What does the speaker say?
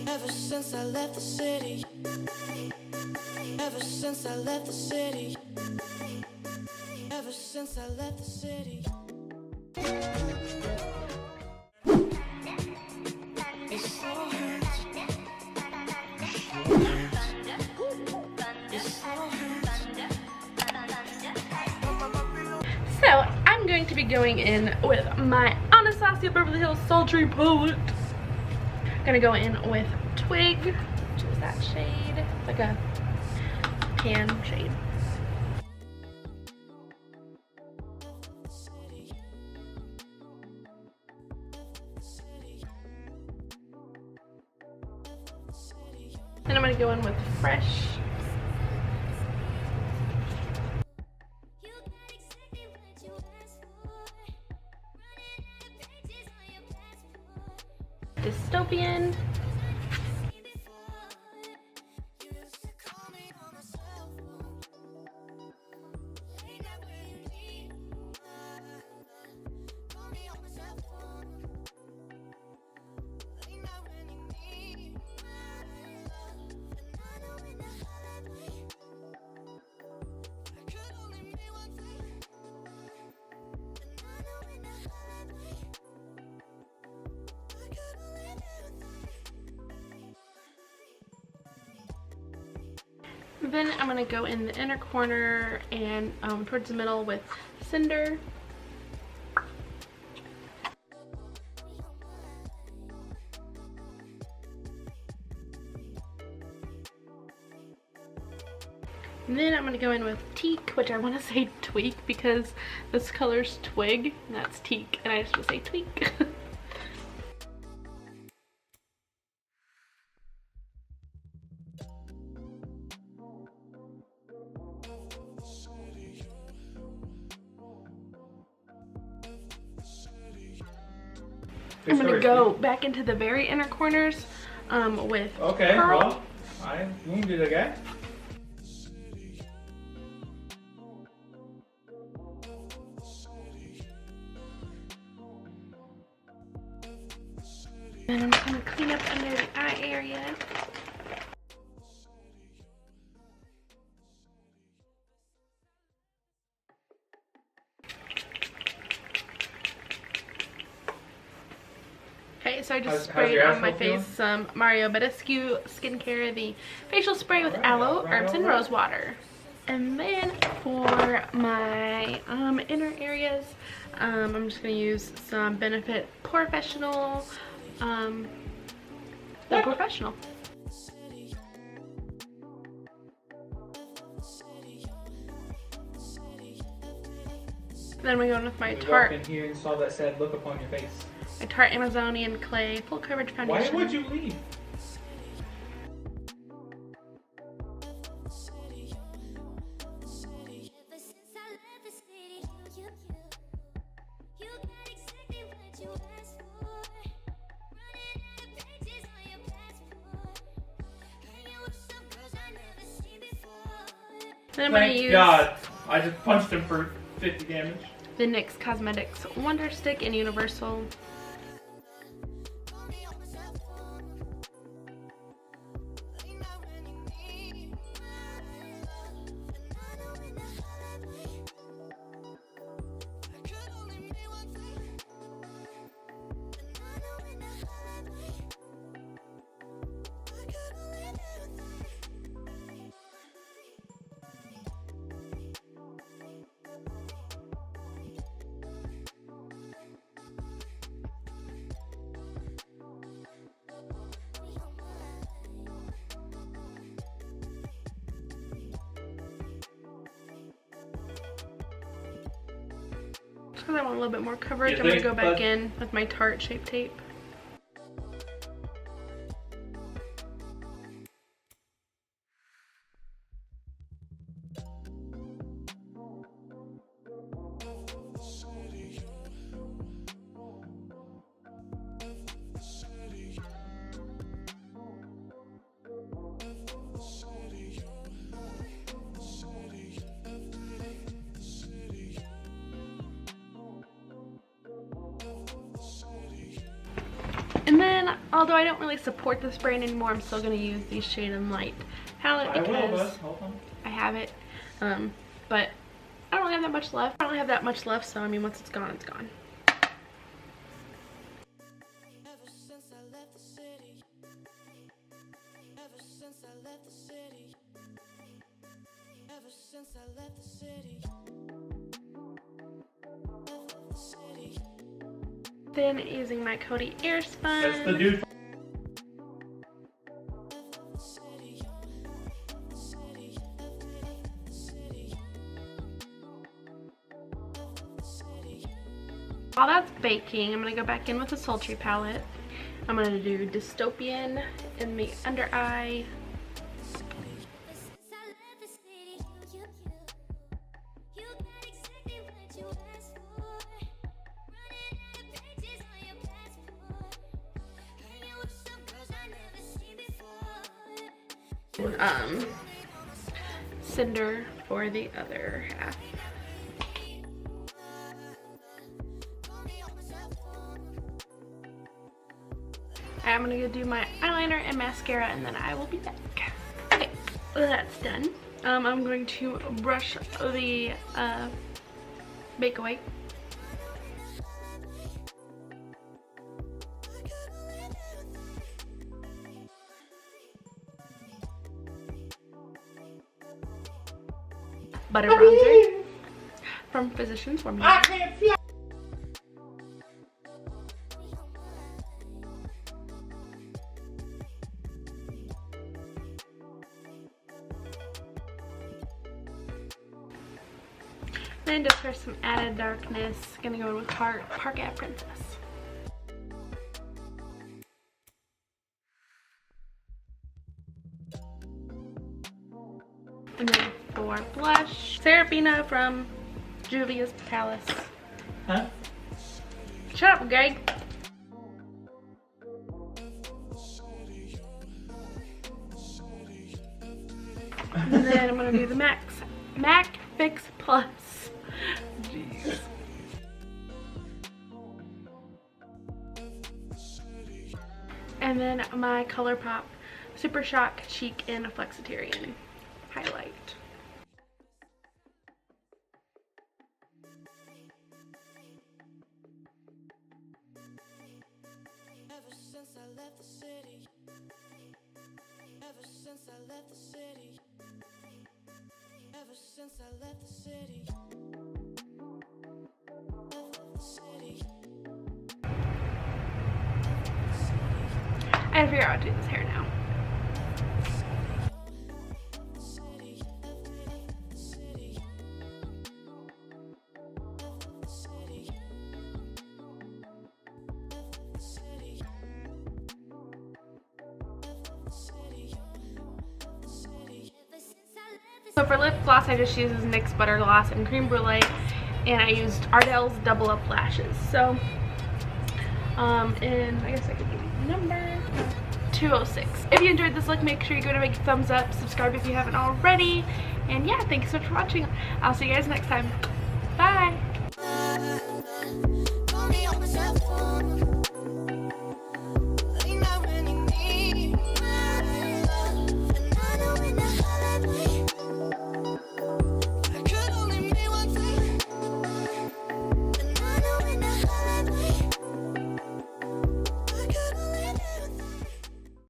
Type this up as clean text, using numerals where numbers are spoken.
Ever since I left the city, ever since I left the city, ever since I left the city. So I'm going to be going in with my Natasha Beverly Hills Sultry palette. I'm gonna go in with Twig, which is that shade. It's like a tan shade. Then I'm gonna go in with Fresh. Dystopian. Then I'm going to go in the inner corner and towards the middle with Cinder. And then I'm going to go in with Teak, which I want to say Tweak because this color's Twig and that's Teak, and I just want to say Tweak. I'm gonna go back into the very inner corners with Okay, Pearl. well, you can do that, guy. And I'm just gonna clean up under the eye area. Okay, so I just sprayed on my face some Mario Badescu Skincare, the facial spray with aloe, herbs, and rose water. And then for my inner areas, I'm just going to use some Benefit Professional, the Professional. Then we go in with my Tarte. You walked in here and saw that sad look upon your face. My Tarte Amazonian Clay Full Coverage Foundation. Why would you leave? Then I'm going to use God, I just punched him for 50 damage. the NYX Cosmetics Wonder Stick in Universal. Because I want a little bit more coverage, I'm going to go back in with my Tarte Shape Tape. although I don't really support this brand anymore, I'm still going to use the Shade and Light palette because I have it. But I don't really have that much left. I don't have that much left, so I mean, once it's gone, it's gone. Ever since I left the city. Ever since I left the city. Ever since I left the city. Left the city. Then using my Cody Air Sponge. That's the dude. While that's baking, I'm going to go back in with the Sultry palette. I'm going to do Dystopian in the under eye. Cinder for the other half. I'm gonna go do my eyeliner and mascara, and then I will be back. Okay, that's done. I'm going to brush the Make Away. Butter bronzer from Physicians Formula. Then just for some added darkness, gonna go with Parquet Princess. And then for blush, Serafina from Juvia's Palace. Huh? Shut up, Greg. And then I'm gonna do the MAC Fix Plus. Jeez. And then my ColourPop Super Shock Cheek and Flexitarian highlight. Ever since I left the city. Ever since I left the city. Ever since I left the city. Left the city. I gotta figure out how to do this hair now. So for lip gloss, I just used NYX Butter Gloss and Cream Brulee, and I used Ardell's Double Up Lashes. So, and I guess I could give you the number, 206. If you enjoyed this look, make sure you give it a big thumbs up, subscribe if you haven't already, and yeah, thank you so much for watching. I'll see you guys next time. Bye! Call me on my cell phone.